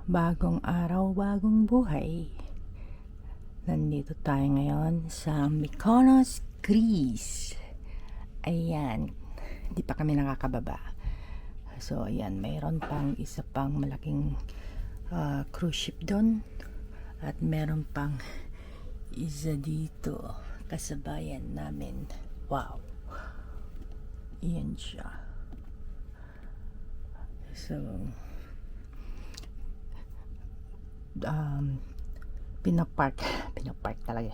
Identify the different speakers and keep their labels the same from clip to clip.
Speaker 1: Bagong araw, bagong buhay. Nandito tayo ngayon sa Mykonos, Greece. Ayan, hindi pa kami nakakababa. So ayan, mayroon pang isa pang malaking cruise ship doon. At meron pang isa dito, kasabayan namin. Wow. Iyan siya. So pinapark talaga.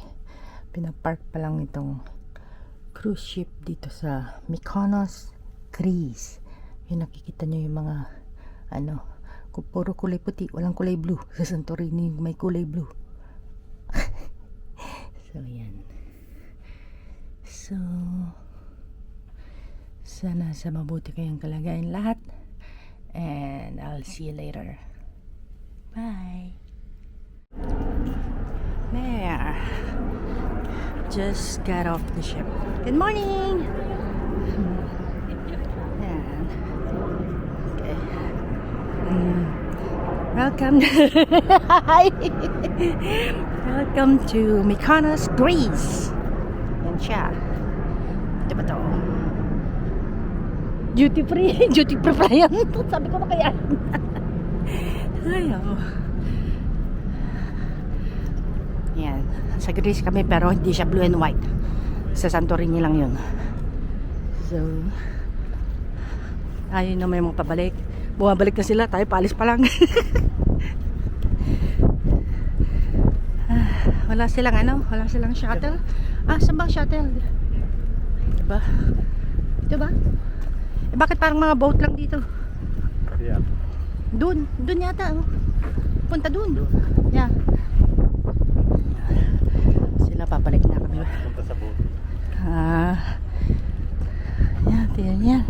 Speaker 1: Pinapark pa lang itong cruise ship dito sa Mykonos, Greece. Yung nakikita nyo yung mga puro kulay puti, walang kulay blue. Sa Santorini may kulay blue. So yan. So sana sa mabuti kayong kalagayan lahat, and I'll see you later. Bye. There. Just got off the ship. Good morning. And, okay. Welcome. Hi. Welcome to Mykonos, Greece. Yan siya. Ito ba to? Duty free. Duty free pa yan. Sabi ko na kaya. Ayaw. Yan. Sa Greece kami pero hindi siya blue and white. Sa Santorini lang yun. So, ayun na may mga pabalik. Bumabalik na sila. Tayo paalis pa lang. Wala silang shuttle. Saan ba shuttle? Diba? Ito ba? Bakit parang mga boat lang dito?
Speaker 2: Yeah.
Speaker 1: Doon yata. Punta doon. Yeah. Sila papalik na kami.
Speaker 2: Punta sa boat.
Speaker 1: Yan, tingnan yan.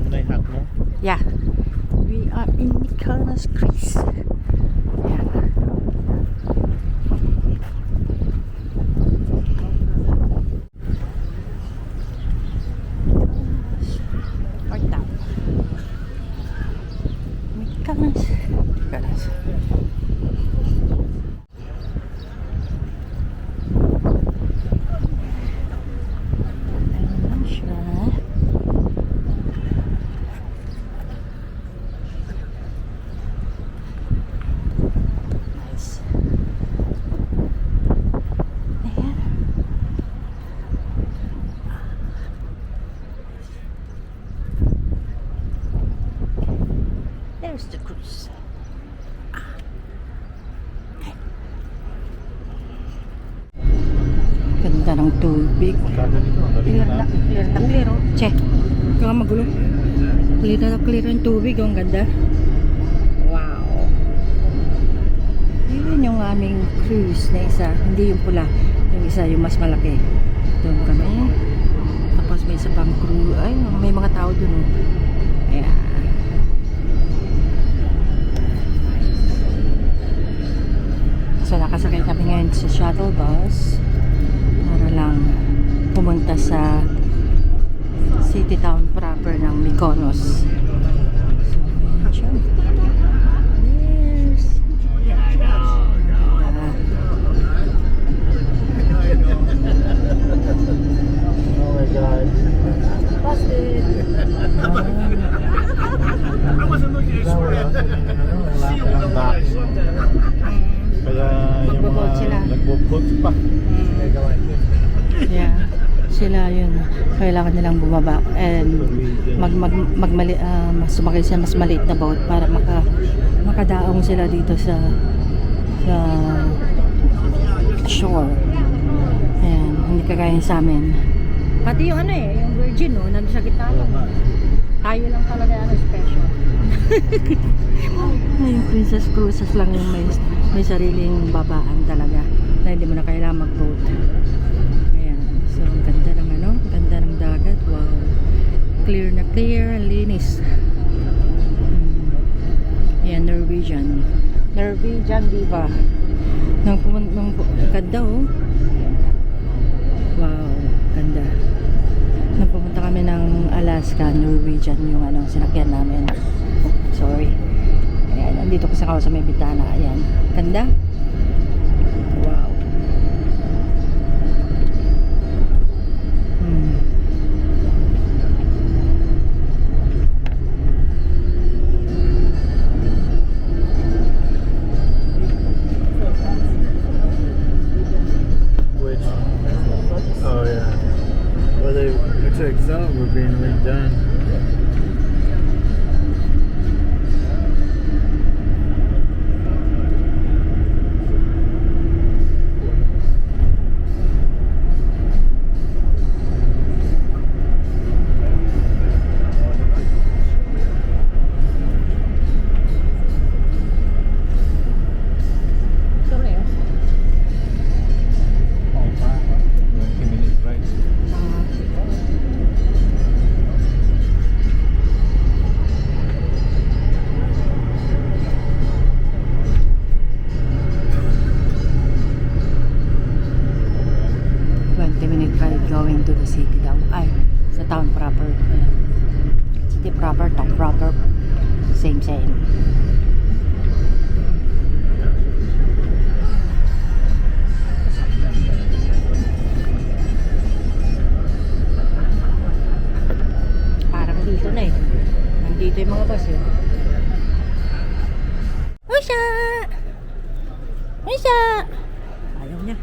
Speaker 2: May hat mo?
Speaker 1: Yeah. We are in Mykonos, Greece. Yeah. There's the cruise. Ganda ng tubig. Clear na clear. Che, ikaw nga magulo. Clear ng tubig. Ang ganda. Wow. Yun yung aming cruise na isa. Hindi yung pula. Yung isa, yung mas malaki. Doon kami. Tapos may isa pang crew. Ay, may mga tao dun. Ayan. So nakasakay kami ngayon sa shuttle bus para lang pumunta sa city town proper ng Mykonos. So, yes.
Speaker 2: Oh my God.
Speaker 1: Busted.
Speaker 2: I wasn't looking at Kaya yung mga nagbo-boat pa.
Speaker 1: Yeah. Sila yun. Kailangan nilang bumaba and sumakay sa mas maliit na boat para makadaong sila dito sa shore. Ayan. Hindi kagaya sa amin. Pati yung yung Virgin nandun sa gitna lang. Tayo lang talaga special. Yung Princess Cruises lang yung may sariling babaan talaga na hindi mo na kailangan mag-boat. Ayan. So, ganda ng ganda ng dagat. Wow. Clear na clear, linis. Ayan, Norwegian Viva. Nang ganda. Wow, ganda. Alaska Norwegian yung sinakyan namin. Oh, sorry. Ayan, nandito kasi ako sa may bitana. Ayan, ganda. Wow.
Speaker 2: Which? Oh yeah. Well, they looks like some were being redone. Oh, 20 minutes ride.
Speaker 1: Minute ride going to the city daw. Ay, sa town proper. Ayan. City proper, town proper. Same. Parang dito na eh. Nandito yung mga bus eh. Usha! Usha! Ayaw niya.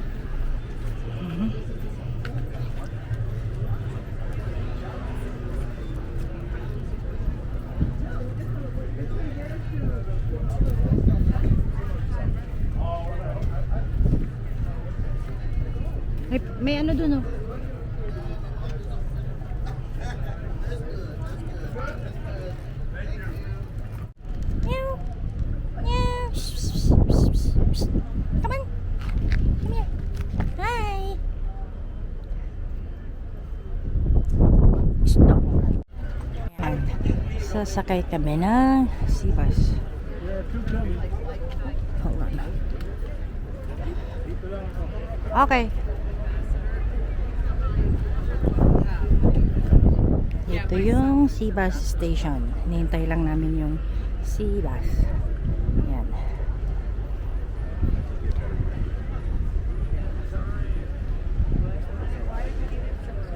Speaker 1: May ano dun oh. Meow. Meow. Come on. Come here. Hi. Stop. Ayan. Sasakay kami ng Seabus. Hold on. Okay. Ito yung Seabus station. Hinihintay lang namin yung Seabus. Yan.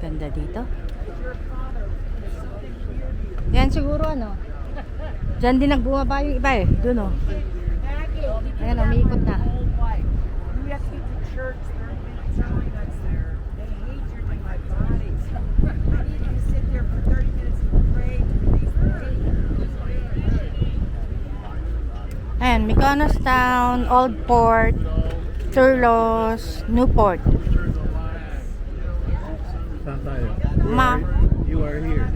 Speaker 1: Ganda dito. Yan siguro Diyan din nagbumaba yung iba eh. Doon oh. Ayan oh, umiikot na. Ayan, Mykonos Town, Old Port, Turlos, Newport.
Speaker 2: Saan tayo? You are here.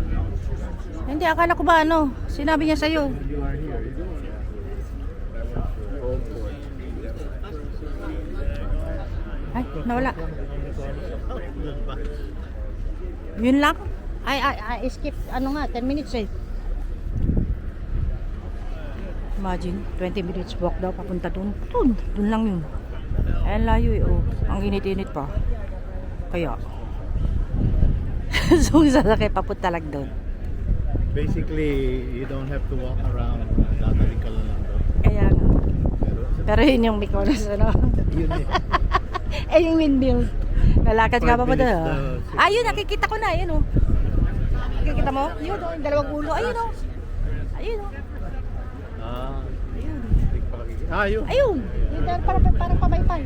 Speaker 1: Hindi, akala ko ba sinabi niya sa'yo.
Speaker 2: You are here. Old Port.
Speaker 1: Ay, nawala. Yun lang? I skip, 10 minutes eh. Imagine, 20 minutes walk daw papunta doon. Doon lang yun. Ayan layo eh, oh. Ang init-init pa. Kaya. So, sasakay papunta lang doon.
Speaker 2: Basically, you don't have to walk around. Dadali ka lang doon.
Speaker 1: Kaya nga. Pero yun yung Mykonos,
Speaker 2: Yun eh.
Speaker 1: Eh, yung windmill. Lalakad ka pa
Speaker 2: 5 minutes
Speaker 1: doon.
Speaker 2: daw.
Speaker 1: Ayun, nakikita ko na. Ayun, oh. Nakikita mo? Yun, oh. Yung dalawang ulo. Ayun, oh. Ayun, oh.
Speaker 2: Ayun. Hindi ko pala kikita. Ayun.
Speaker 1: Ayun. Yung parang pamaypay.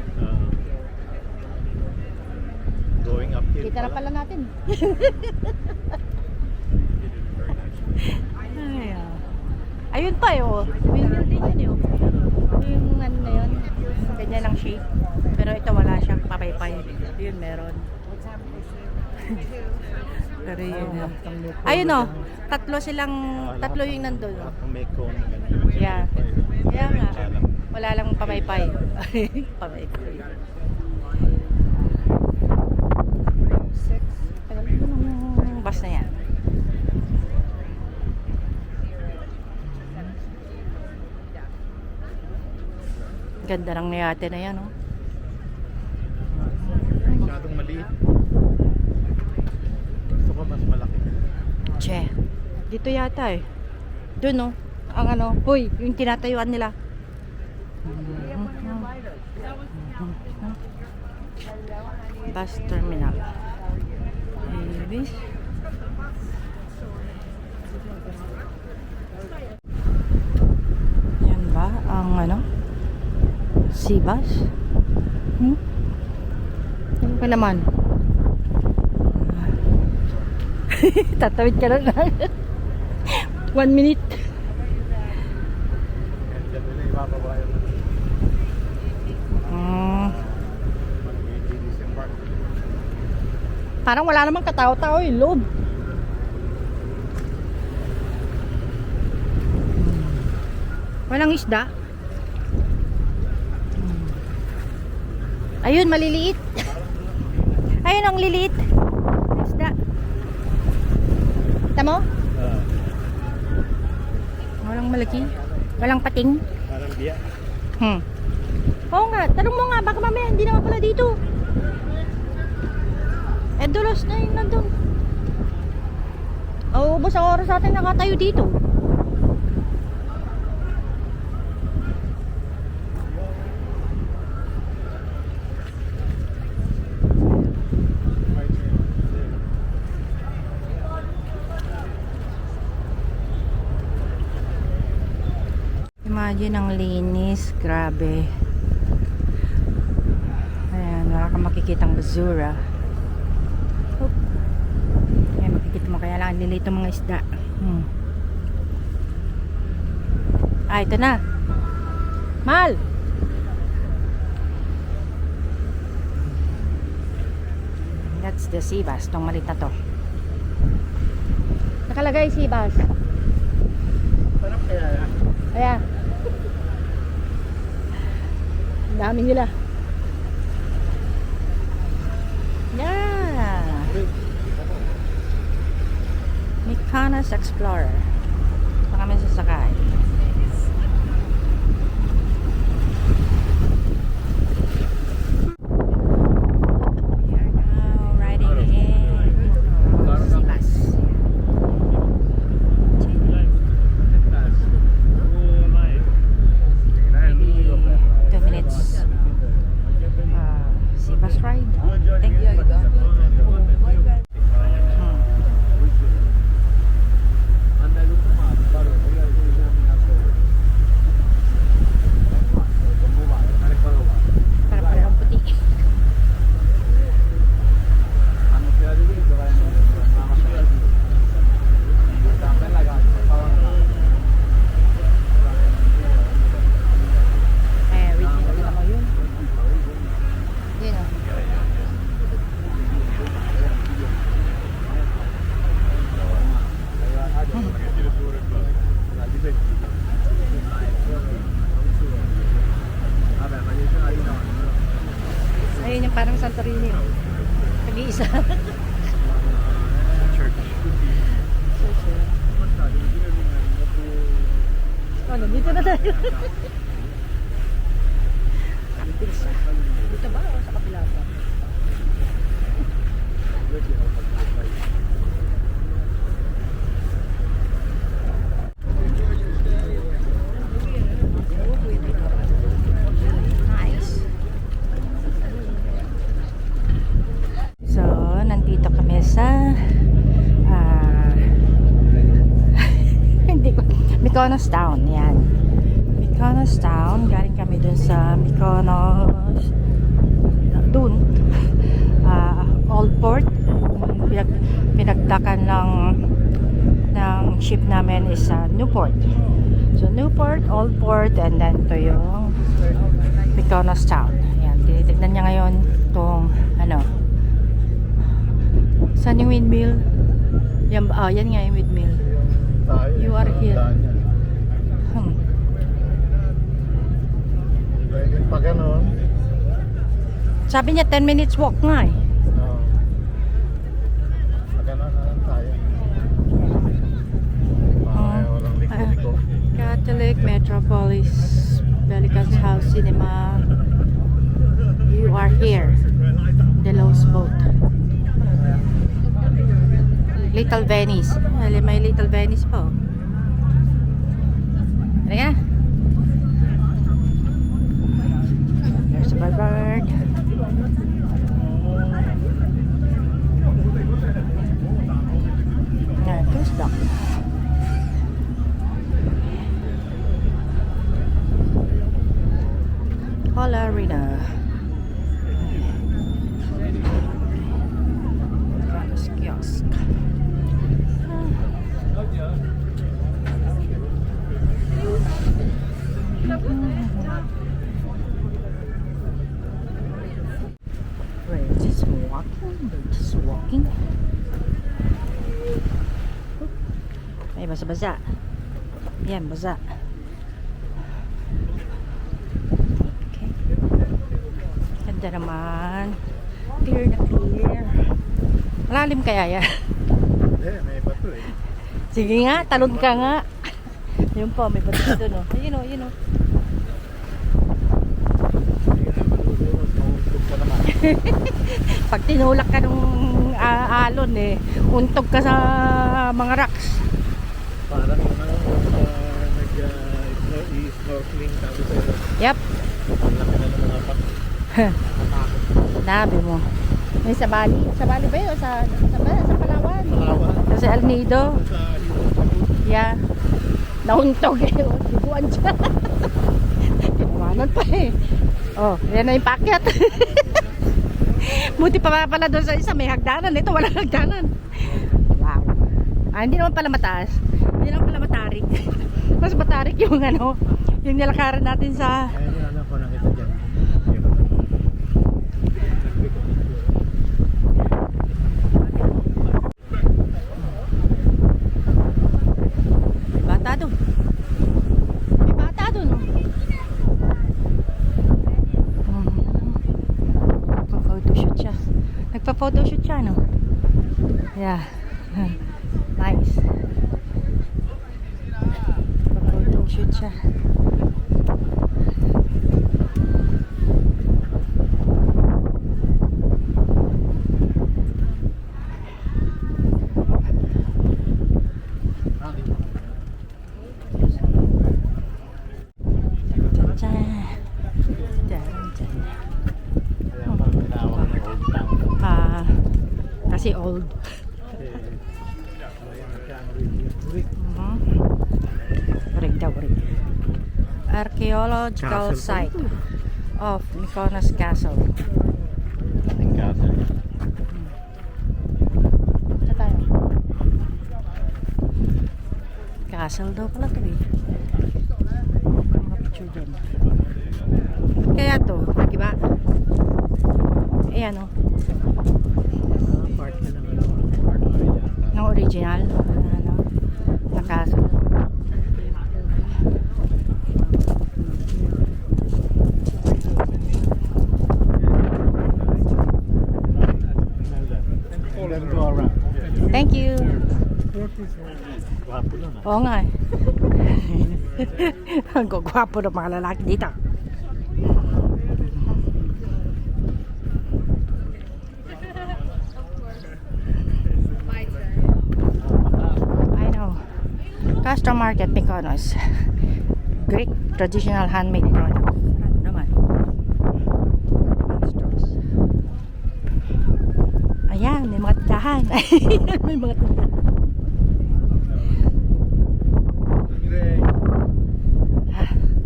Speaker 2: Going uphill.
Speaker 1: Kita na pala natin. Ay, ayun pa eh, oh. Windmill din yun eh, oh. Yung na yun. Ganyan lang shape. Pero ito wala siyang pamaypay. Yun meron. Pero yun, ayun oh. Tatlo yung nandun. Oh.
Speaker 2: May cone.
Speaker 1: Yeah. Kaya nga. Wala lang pamaypay. Pamaypay. Bus na yan. Ganda ng niyate na yan, oh.
Speaker 2: Masyadong maliit. Gusto ko mas malaki.
Speaker 1: Che. Dito yata eh. Doon no. Ang ano. Hoy, yung tinatayuan nila. Bus terminal. Ibis. Yan ba ang ano? Sea bus? Ano ka naman? Tatawid ka lang. 1 minute. Parang wala namang katao-tao yung loob. Walang isda. Ayun, maliliit. Ayun ang liliit. Isda. Tamo? Walang malaki. Walang pating.
Speaker 2: Parang biya.
Speaker 1: Oo nga, tanong mo nga, baka mamaya hindi naman pala dito. Eh, dulos na yun nandun. Ubos ang oras natin nakatayo dito. Imagine ang linis, grabe. Ayan, wala kang makikitang basura. Oop. Ayan, makikita mo kaya lang nilito mga isda. Ah, ito na. Mal! That's the sea bass, tong malit na to. Nakalagay sea bass.
Speaker 2: Parang kaya.
Speaker 1: Ayan. Ang dami nila. Yeah. Mykonos Explorer. Ito kami sasakay. We are now riding in sea bus. 2 minutes sea bus ride. Thank you. Para parang puti. Eh, wait, nakita mo yun? Yun o. Ayun yung parang Santorini o. Pag-iisa. Ano, dito na tayo. Dito ba o sa kabila pa? Nice. So, nandito kami sa hindi ko Mykonos Town, yan. Mykonos Town, galing kami dun sa Mykonos dun Old Port. Pinagdakan ng ship namin is Newport. So Newport, Old Port, and then to yung Mykonos Town. Ayan, tinitignan niya ngayon tong ano, saan yung windmill? Yan, yan nga yung windmill. You are here.
Speaker 2: Pag ganon.
Speaker 1: Sabi niya 10 minutes walk nga eh.
Speaker 2: Pag ganon na lang tayo. Walang liko-liko.
Speaker 1: Catholic Metropolis Pelican's House Cinema. You are here. Delos boat. Little Venice. May Little Venice pa oh. Ano yan? There's a bird. Ayan, there's duck. Colorina. Kiosk. We're just walking. Ay, basa-basa. Yan, basa. Okay. Ganda naman. Clear na clear. Malalim kaya yan?
Speaker 2: May bato eh.
Speaker 1: Sige nga, talon ka nga. Yun po, may bato doon oh. Ayun oh, ayun oh. Pag tinulak ka nung alon eh, untog ka sa mga rocks.
Speaker 2: Parang nag-snorkeling tapos
Speaker 1: Yep.
Speaker 2: ang laki na ng mga pak.
Speaker 1: Nabi mo. May sa Bali? Sa Bali ba yun? Sa Palawan?
Speaker 2: Palawan.
Speaker 1: Sa El Nido?
Speaker 2: Sa
Speaker 1: Yeah. Nauntog eh. Dibuan siya. Tinawanan pa eh. Oh, yan na yung pakyat. Buti pa pala doon sa isa may hagdanan. Ito walang hagdanan. Wow. Hindi naman pala mataas. Hindi naman pala matarik. Mas matarik yung ano, yung nilakaran natin sa...
Speaker 2: Ayun yung anak ko nakita dyan.
Speaker 1: May bata doon. May bata doon. Nagpa-photoshoot siya. Nagpa-photoshoot siya, no? Yeah. Nice. Nagpa-photoshoot siya. Kasi old. Urig daw, urig. Archaeological
Speaker 2: Castle.
Speaker 1: site of Mykonos Castle. Saan tayo? Castle daw pala ito eh. Mga picture dyan. Kaya to, diba? Ayan o.
Speaker 2: Part na ng ano.
Speaker 1: Ng original. Ano? Na castle.
Speaker 2: Then go around.
Speaker 1: Thank you.
Speaker 2: Gwapo lang ah.
Speaker 1: Oo nga eh. Ang gagwapo ng mga lalaki dito. I know. Castro Market, Mykonos. Greek traditional handmade products. Ano naman? Castros. Ayan, may mga tindahan. May mga tindahan.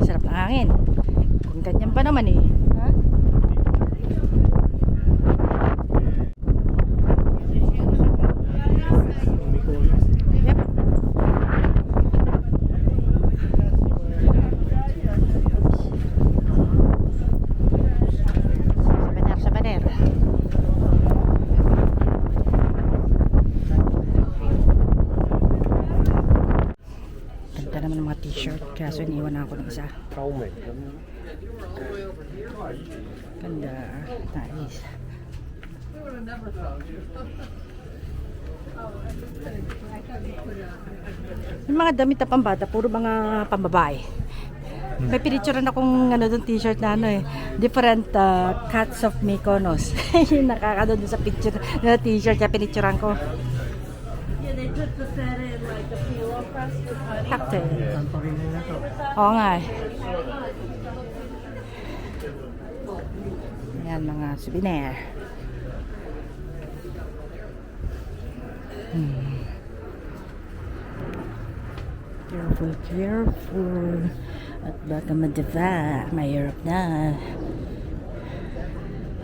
Speaker 1: Sarap ng hangin. Kung ganyan pa naman eh. Ha? Yep. Sa baner. Ganda naman ng mga t-shirt. Kaya so iniwan ako ng isa. Ganda. Nice. Yung mga damit na pambata, puro mga pambabae. May pinicturean akong ano doon t-shirt na ano eh, different cats of Mykonos. Yung nakakano doon sa picture na t-shirt kaya pinicturean ko.
Speaker 3: good to set in like a pillow press with honey.
Speaker 1: Cocktail.
Speaker 2: Saan pa rin nila to?
Speaker 1: Oo nga eh. Ayan, mga souvenir. Careful, careful. At baka madava. Mahirap na.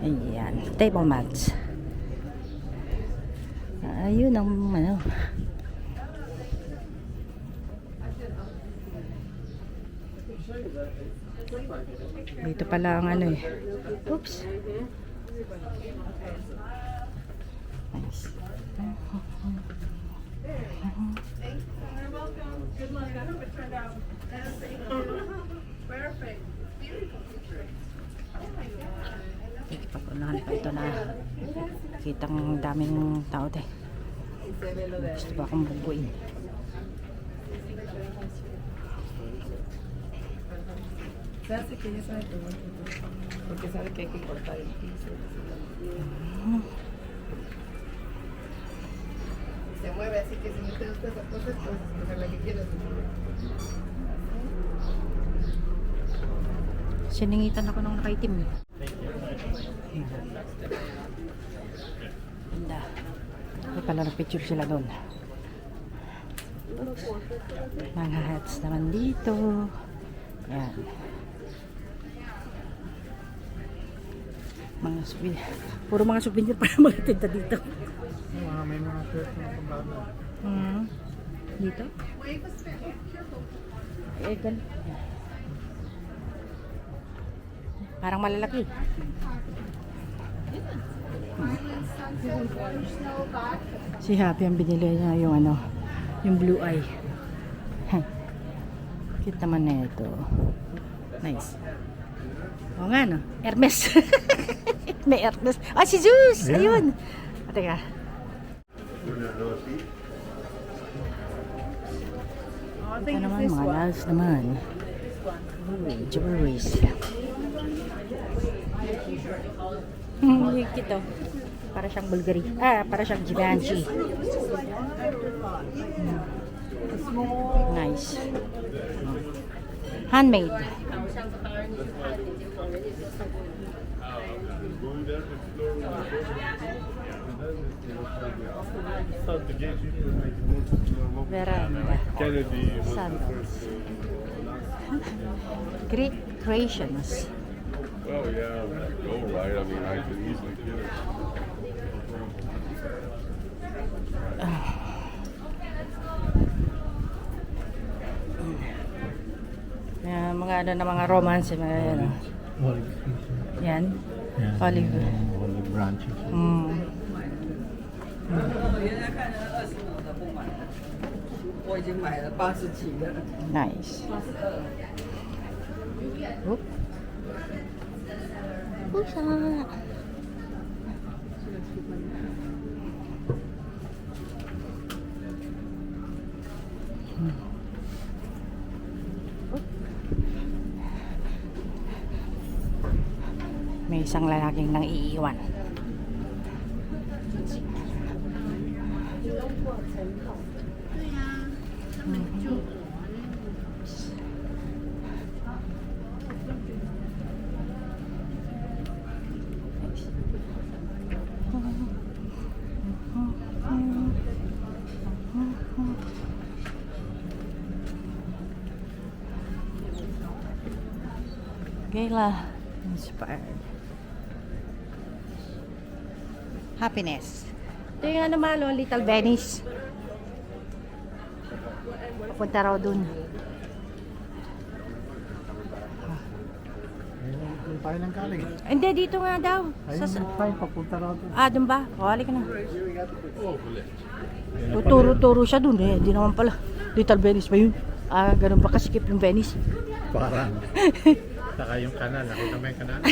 Speaker 1: Ayan. Table mats. Ayun ang ano. Dito pala ang ano eh. Oops. Nice.
Speaker 3: Good luck. I hope it turned out perfect.
Speaker 1: Pag-unahan pa ito na kitang daming tao te. Gusto ba akong bubuin?
Speaker 4: Hace que ya sabe todo, porque sabe que hay que cortar el piso. Se mueve así que si no te gusta esa cosa, pues escoger la que quieras.
Speaker 1: Siningitan ako ng nakaitim. Ganda. May pala nag-picture sila doon. Mga hats naman dito. Yan. Mga souvenir. Puro mga souvenir para mga tinta dito.
Speaker 2: May mga shirt na pambago.
Speaker 1: Dito? Eh, ganun. Parang malalaki. Si Happy ang binili niya yung ano, yung blue eye. Cute naman na ito. Nice. Oo nga no, Hermes. May Hermes. Ah, si Zeus!
Speaker 2: Yeah.
Speaker 1: Ayun. Teka. Ito naman, mga laos naman. Jewelries. Cute to. Para siyang Bulgari. Ah, para siyang Givenchy. Nice. Handmade. Veranda.
Speaker 2: Kennedy was
Speaker 1: Sandals. Greek creations.
Speaker 5: Oh yeah, go right. I mean, I could easily get it.
Speaker 1: Mga ano na mga romance, mga yan.
Speaker 2: olive.
Speaker 1: Yan.
Speaker 2: Yeah,
Speaker 1: Olive.
Speaker 2: olive branches.
Speaker 1: Nice. Oop. Pusa. May isang lalaking nang iiwan. Gayla inspired. Happiness. Ito yung ano malo, Little Venice. Punta raw dun.
Speaker 2: Yung tayo ng galing.
Speaker 1: Hindi, dito nga daw.
Speaker 2: Ayun, tayo papunta raw doon.
Speaker 1: Ah, dun ba? O, halika na. Tuturo-turo siya dun eh. Hindi naman pala. Little Venice ba yun? Ah, ganun pa kasikip yung Venice.
Speaker 2: Parang. Saka yung kanal. Nakita mo yung kanal?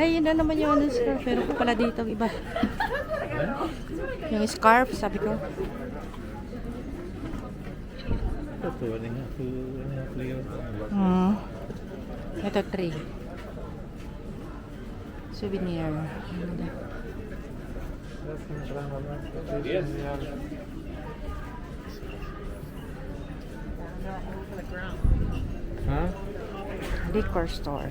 Speaker 1: Ay, yun na naman yung ano, scarf. Pero ko pala dito iba. Yung scarf, sabi ko.
Speaker 2: Ito, ano nga. Clear.
Speaker 1: Ito, 3. Souvenir.
Speaker 2: Huh?
Speaker 1: Liquor store.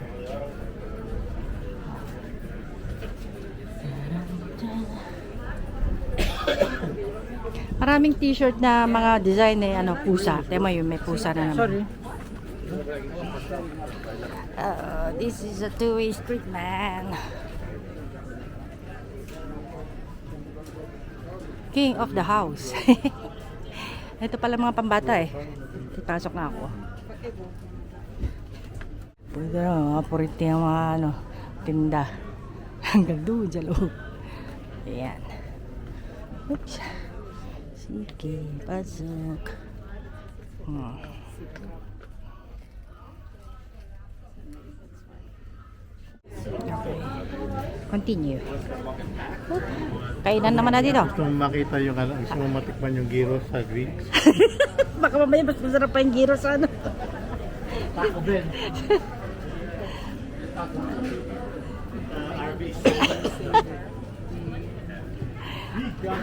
Speaker 1: Maraming t-shirt na mga design eh, ano, pusa. Tema yun, may pusa na naman. Sorry. This is a two-way street, man. King of the house. Ito pala mga pambata eh. Pasok na ako. Pwede na mga puriti ang mga ano, tinda. Hanggang doon sa loob. Ayan. Oops. Sige, pasok. Okay. Continue. Oop. Kainan naman na dito.
Speaker 2: Gusto mo makita yung ano, gusto mo matikman yung gyros sa Greeks?
Speaker 1: Baka mamaya mas masarap pa yung gyros ano.
Speaker 2: Taco Bell.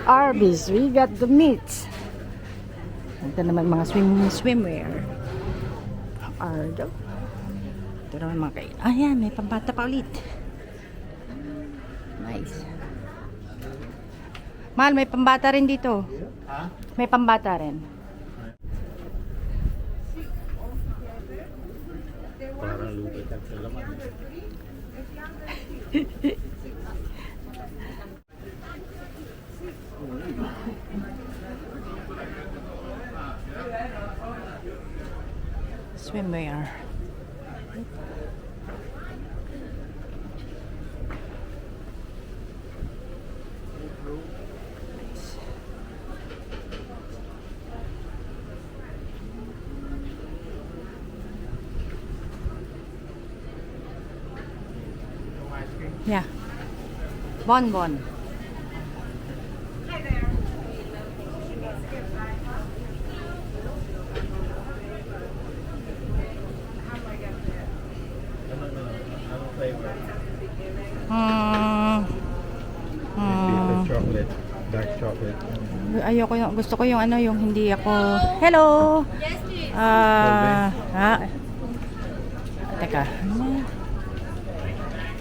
Speaker 1: Arby's, we got the meats. Ito naman mga swimwear. Ardo. Ito naman mga kain. Ayan, may pambata pa ulit. Nice. Mahal, may pambata rin dito.
Speaker 2: Ha?
Speaker 1: May pambata rin.
Speaker 2: Parang lupit ang salaman.
Speaker 1: Swimwear. Yeah. Bonbon.
Speaker 2: Anong flavor? Bitter chocolate, dark chocolate.
Speaker 1: Ayoko yung, gusto ko yung ano, yung hindi ako. Hello. Yes, please. Teka.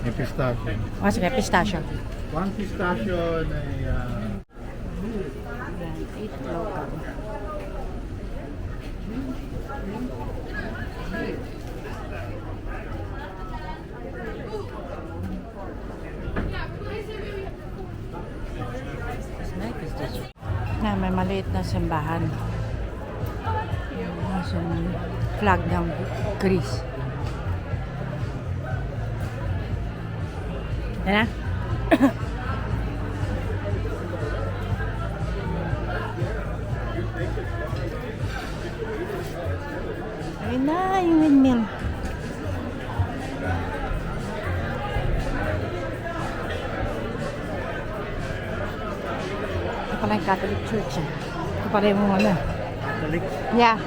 Speaker 2: May pistachio.
Speaker 1: Oh, sige, pistachio.
Speaker 2: One pistachio na
Speaker 1: na may maliit na simbahan. Yung flag ng Greece. Yan na. Ayun na yung windmill. Ito pala yung Catholic Church. Ito pala yung ano.
Speaker 2: Catholic.
Speaker 1: Yeah.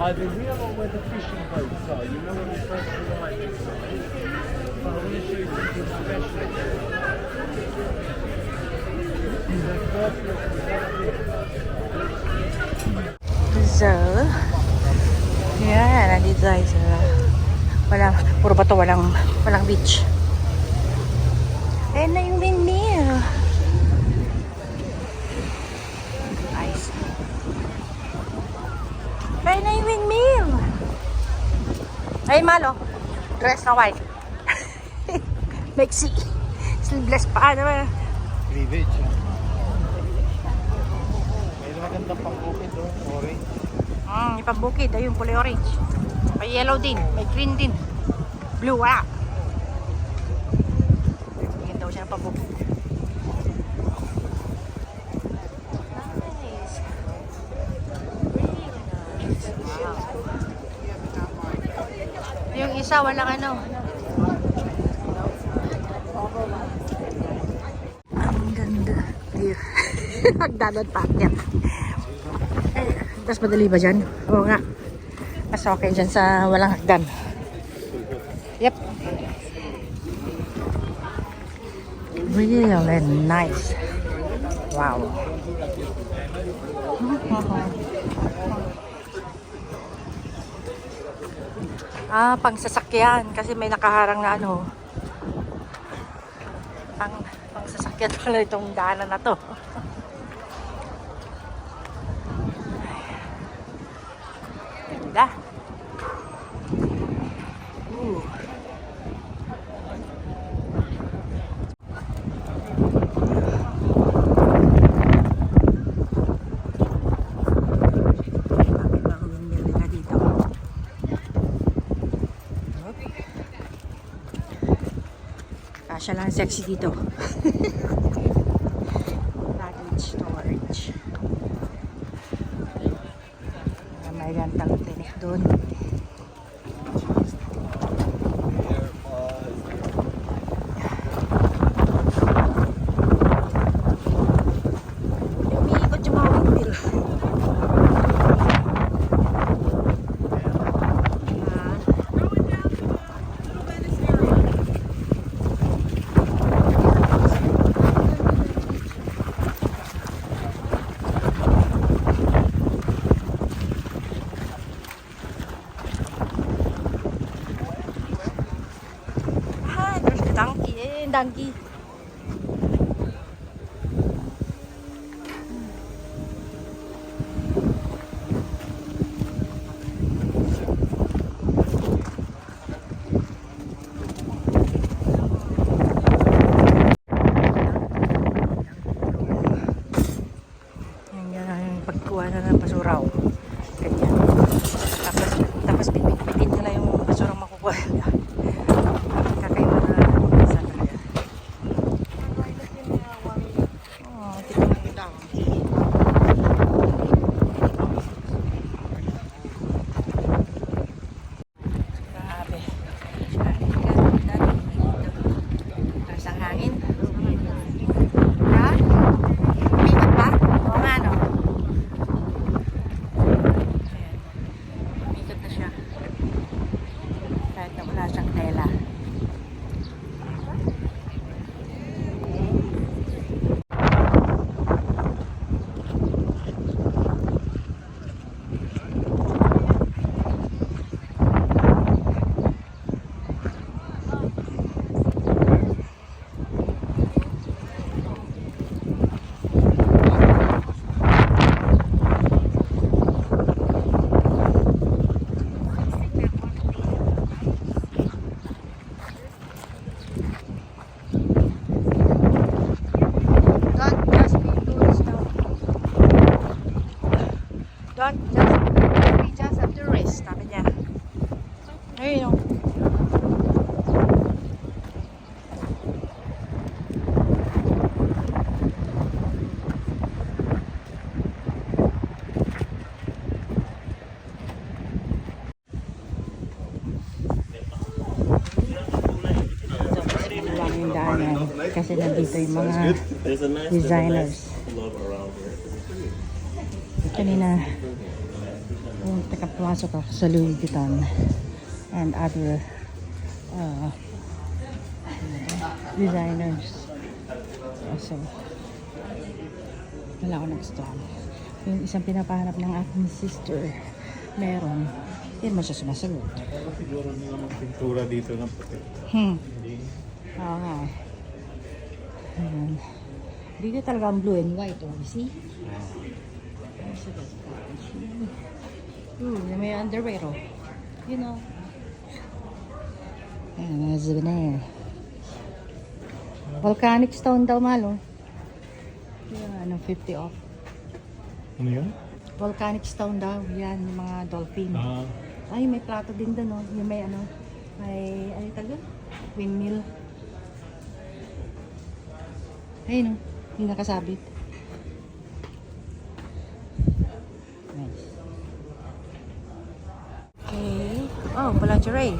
Speaker 6: Either here or where the fishing boats are. You know when we first arrived this side? So I want to show you something special.
Speaker 1: So, yan, nandito tayo sa puro bato, walang beach. Ayan na yung windmill. Nice. Ayan na yung windmill. Ay, malo. Dress na white. Mexi. Sleeveless pa naman.
Speaker 2: Cleavage. May magandang pang-bukid doon. Orange.
Speaker 1: Yung pambukid, ayun, kulay orange. May yellow din, may green din. Blue, wala. Bigyan daw siya ng pambukid. Nice. Really nice. Wow. Yung isa, walang ano. Hagdanan pa akyat. Mas madali ba dyan? Oo nga. Mas okay dyan sa walang hagdan. Yep. Really nice. Wow. Pang sasakyan kasi may nakaharang na ano. Pang sasakyan pala itong daanan na to. Ganda. Kasya lang sexy dito. Luggage storage. May gantang tinik doon. Umiikot yung mga windmill. There's the donkey. Donkey. Yan ang pagkuha na ng basuraw. Ganyan. Tapos pipitin nila yung basura makukuha nila. Kakaiba na isa talaga. Oh, tignan mo yung donkey. Grabe. Taas ang hangin. Ha? Umikot ba? Oo nga, no? Ayan. Umikot na siya. Kahit na wala siyang tela. Don't just be just a tourist, sabi niya. Ayun. Yung daanan kasi nandito yung mga designers. Kanina yung pumasok ako sa Louis Vuitton and other designers. So wala ako nagustuhan. Yung isang pinapahanap ng aking sister meron, hindi mo siya sumasagot.
Speaker 2: Siguro nila magpintura dito ng puti.
Speaker 1: Oo nga. Ayan. Dito talaga ang blue and white, oh. You see? May underwear, oh. You know. Ayan, souvenir. Volcanic stone daw, malo. Yan, 50 off.
Speaker 2: Ano yun?
Speaker 1: Volcanic stone daw. Yan, yung mga dolphin. Ay, may plato din doon, oh. Yung may ano, may, ano talaga? Windmill. Ayun, oh. Yung nakasabit. Nice. Okay. Oh, boulangerie.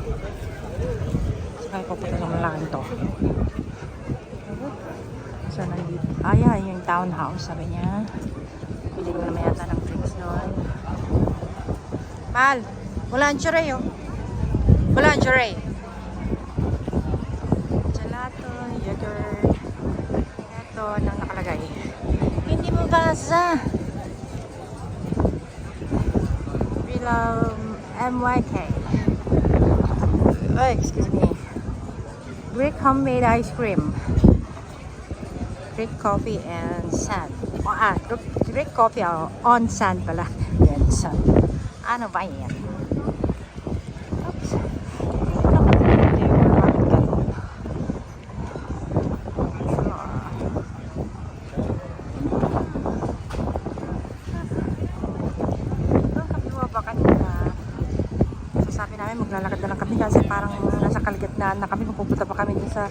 Speaker 1: Sakay ko pala ng lang to. So, nandito. Yan yung townhouse, sabi niya. Pili ko naman yata ng drinks doon. Mahal, wala ang churay, oh. Wala ang churay. Gelato, yogurt. Ito, nang nakalagay. Hindi mo basa. We love MYK. Oh, excuse me. Greek homemade ice cream. Greek coffee and sand. Greek coffee on sand pala. Yan, sand. Ano ba yan? Oops. Sabi namin maglalakad na lang kami kasi parang nasa kalagitnaan na kami kung pupunta pa kami din sa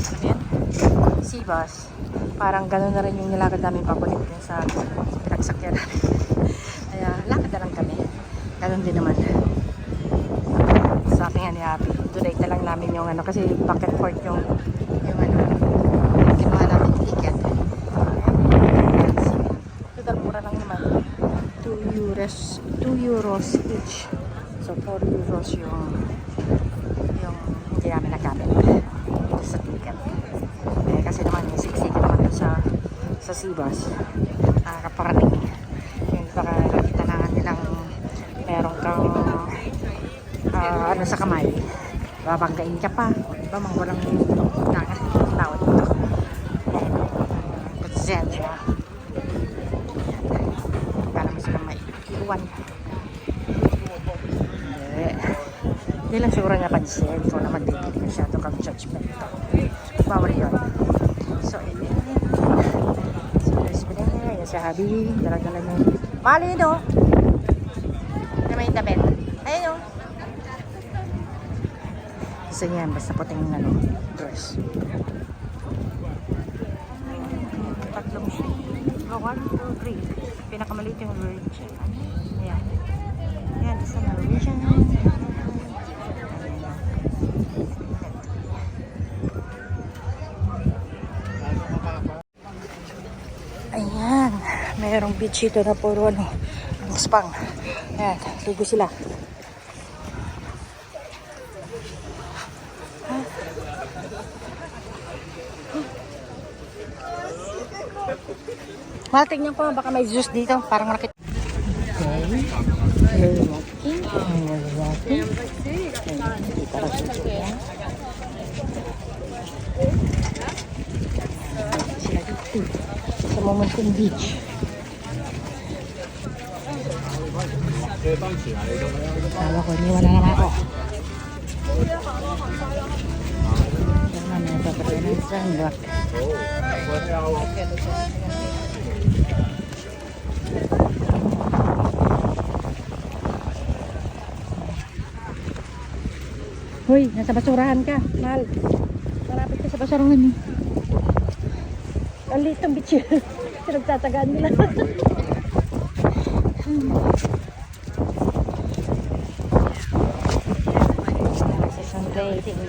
Speaker 1: ano yan? Sivas. Parang gano'n na rin yung nilakad namin papunit din sa pinagsakyan namin. Kaya lakad na lang kami. Gano'n din naman. Sabi nga ni Abby, donate na lang namin yung ano kasi back and forth yung ano kinuha namin ticket. Total mura lang naman. 2 euros each. So 4 euros yung hindi namin nagamit dito sa ticket. Kasi naman yung siksika naman sa Sivas. Kaparating. Yung baka nakita na nilang meron kang ano sa kamay. Babanggain ka pa. Diba mang walang tao dito. Konsensya. Naman silang may iluwan. Hindi lang siguro niya pansin. Ikaw naman din masyado kang judgmental. Bawal yun. So, ayan. So, there's been there. Yan si Habi. Dala-dala niya. Mali no? Na may damit. Ayun no? Gusto niya. Basta puting ano, dress. Tatlong siya. 1, 2, 3. Pinakamaliit yung Norwegian. Ayan. Ayan, isa na Norwegian. Ayan. Mayroong beach ito na puro ano, spang. Ayan, ligo sila. Tingnan ko, baka may juice dito. Parang malaki. Okay. We're walking. We're walking. Kita ra siya siya. Sila dito. Sa Mountain Beach. Sawa ko, niwala naman ako. Yan naman, may papatay ng sunblock. Hoy, nasa basurahan ka, mahal. Marapit ka sa basurahan eh. Ang liit ng bitch yun. Pinagtatagaan nila. Sa sunbathing.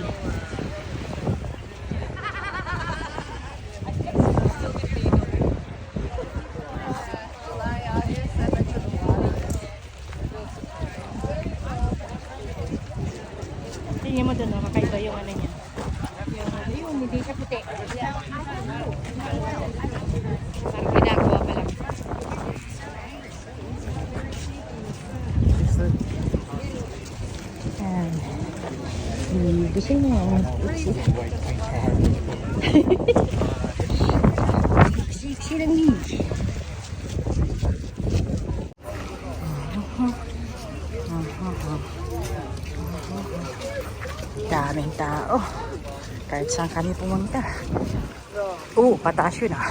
Speaker 1: Tingnan mo doon, no? Kakaiba yung ano niya. Yung hindi siya puti. Parang ginagawa pa lang. Ayan. Gusto niya. Siksi lang yun. Daming tao. Kahit saan kami pumunta. Pataas yun ah.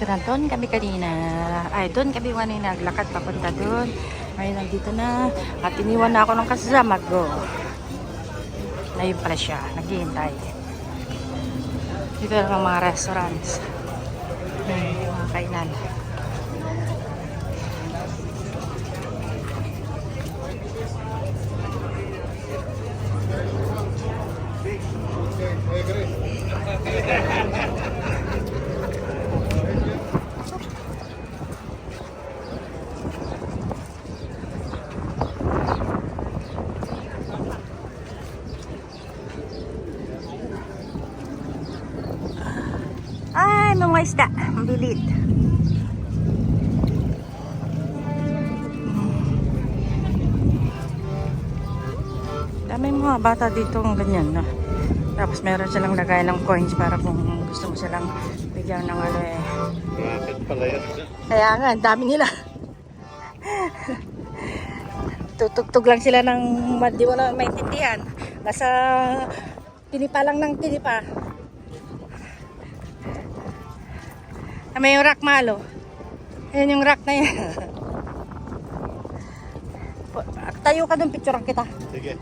Speaker 1: So, doon kami kanina. Doon kami kanina naglakad papunta doon. Ngayon nandito na. At iniwan na ako ng kasama ko. Ayun pala siya. Naghihintay. Dito na mga restaurants. Mga kainan. mga isda. Ang bilit. Dami mga bata dito ng ganyan na. Tapos meron silang lagay ng coins para kung gusto mo silang bigyan ng ano eh.
Speaker 2: Bakit pala yan?
Speaker 1: Kaya nga, ang dami nila. Tutugtog lang sila ng di mo na maintindihan. Nasa tinipa lang ng tinipa. May yung rack malo. Ayan yung rack na yan. Tayo ka doon, picturean kita.
Speaker 2: Sige.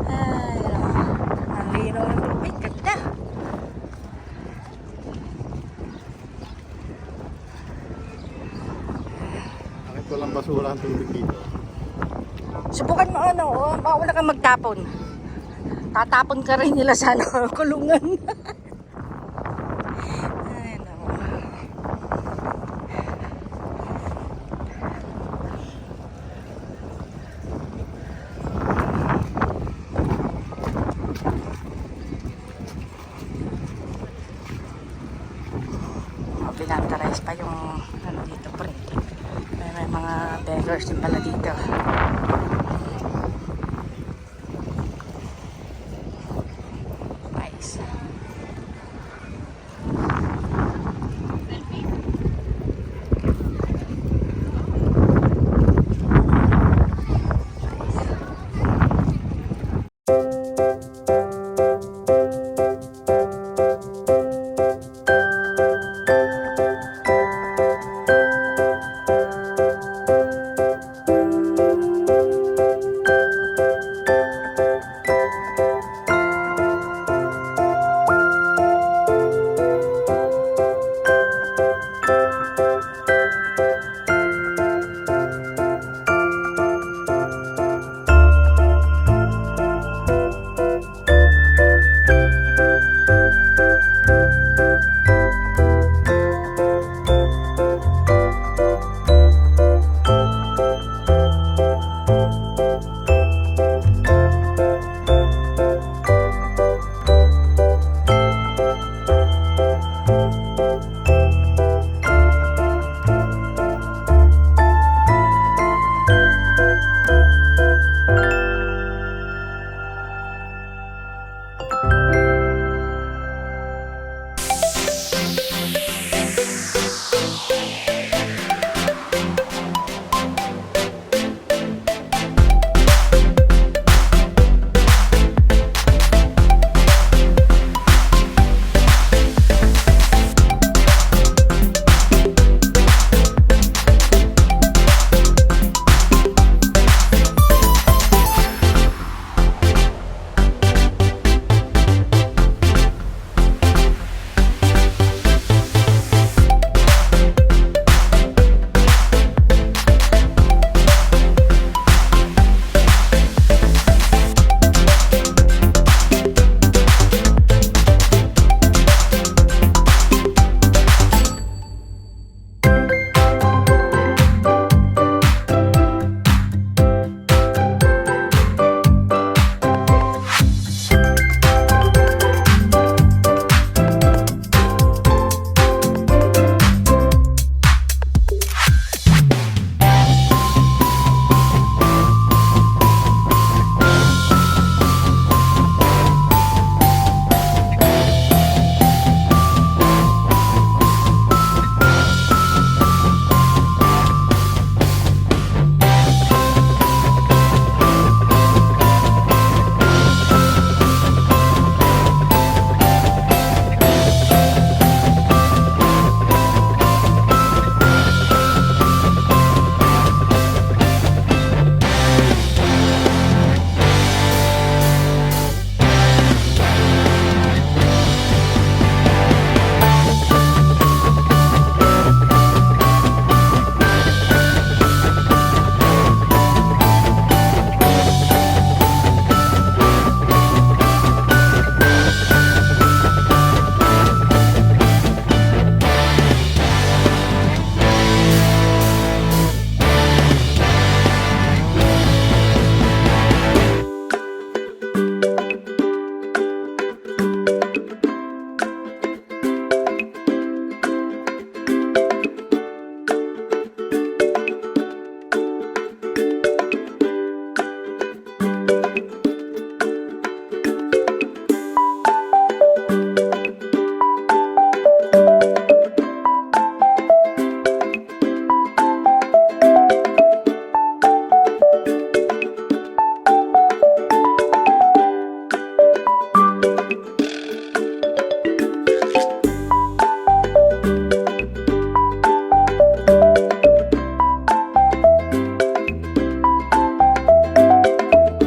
Speaker 1: Ay, ang linaw ng tubig. Ganda.
Speaker 2: Bakit walang basura ang tubig dito?
Speaker 1: Subukan mo ano, oh, mauna kang magtapon. Tatapon ka rin nila sa ano, kulungan. Ay, naku. Pinantarize pa yung ano dito pre. May mga beggars din pala dito. Nice.